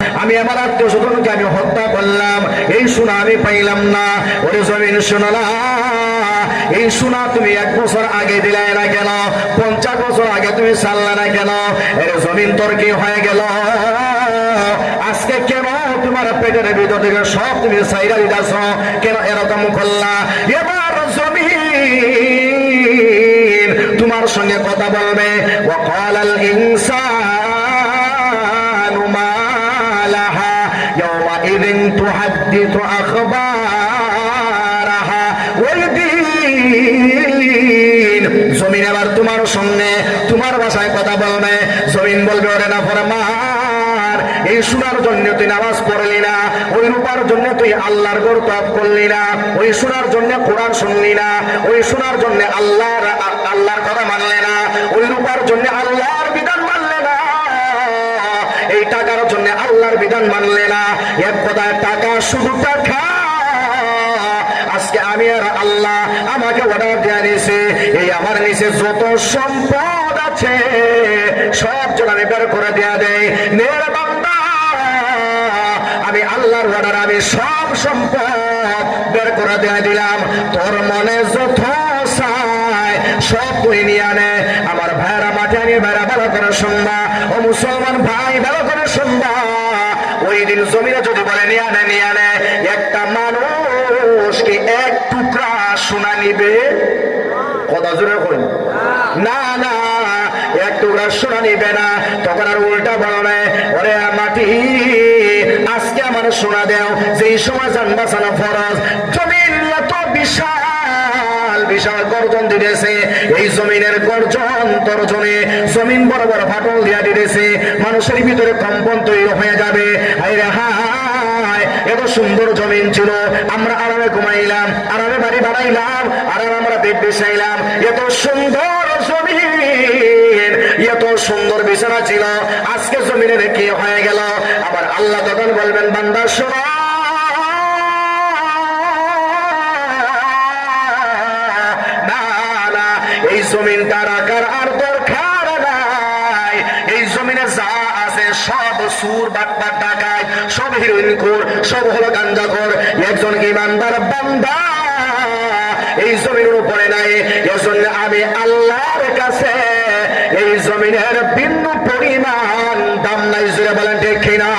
আমি আমার আত্মীয় স্বজনকে আমি হত্যা করলাম, এই সোনা আমি পাইলাম না। ওরে জমিন শোনো না, এই সোনা তুমি 1 বছর আগে দিলে না কেন? 50 বছর আগে তুমি ছাড়লে না কেন? এর জমিন তোর কি হয়ে গেল? আজকে কেন তোমার পেটের ভিতর থেকে সব তুমি সাইরা দিতেছ? কেন এরকম করলা? এবার জমিন তোমার সঙ্গে কথা বলবে। ওয়াকালাল ইনসানু মা লাহা ইয়াওমাইযিন তুহাদ্দিসু আখবারাহা। ওই দিন জমিন এবার তোমার সঙ্গে তোমার ভাষায় কথা বলবে। জমিন বলবে, ওরে নাফরমান, এই সোনার জন্য তুই নামাজ পড়লি না, ওই রূপার জন্য তুই আল্লাহর ঘর ত্যাগ করলি না, ওই সোনার জন্য কোরআন শুনলি না, ওই সোনার জন্য আল্লাহর কথা মানলে না, ওই রূপার জন্য আল্লাহর বিধান মানলে না, এই টাকার জন্য আল্লাহর বিধান মানলে না। এক কথায় টাকা, শুধু টাকা। আজকে আমি আর আল্লাহ আমাকে অর্ডার দেয়া নিছে, এই আমার নিচে যত সম্পদ আছে সব জন আমি বের করে দেয়া দেয়। নের বান্দা, আমি আল্লাহর অর্ডার, আমি সব সম্পদ বের করে দেয়া দিলাম। তোর মনে যত চায় সব তুই নিয়ে আনে। আমার ভাইরা, মাঠে আমি ভাইরা ভালো করে শুনবা, ও মুসলমান ভাই ভালো করে শুনবা। ওই দিন জমিনে যদি বলে নিয়ে আনে, নিয়ে আনে, একটা মানুষ কি 1 টুকরা সোনা নিবে? কথা জোরে করেন না, না, 1 টুকরা সোনা নিবে না। তখন আর উল্টা বলবে, ওরে মাটি, আজকে আমার সোনা দেও, যেই সময় জান বাঁচানো ফরজ। জমিন এত বিশাল বিশাল গর্জন দিতেছে, এই জমিনের গর্জন তর্জনে জমিন বড় বড় ফাটল দিয়া দিতেছে, মানুষের ভিতরে কম্পন তৈরি হয়ে যাবে। হায় হায়, এত সুন্দর জমিন ছিল, আমরা আরামে ঘুমাইলাম, আরামে বাড়ি বাড়াইলাম, আরামে আমরা পেট বিছাইলাম। এত সুন্দর জমিন, এত সুন্দর বিছানা ছিল, আজকে জমিনের কি হয়ে গেল? আবার আল্লাহ তখন বলবেন, বান্দা শোনো, এই জমিনটা রাখার আর দরকার নাই। এই জমিনে যা আছে সব সুর, বাটপার, ডাকাত, সব হিরোইনখোর, সব হলো গাঞ্জাখোর। একজন ইমানদার বান্দা এই জমিনের উপরে নাই। এজন্য আমি আল্লাহর কাছে এই জমিনের বিন্দু পরিমাণ দাম নাই। জোরে বলেন ঠিক কিনা?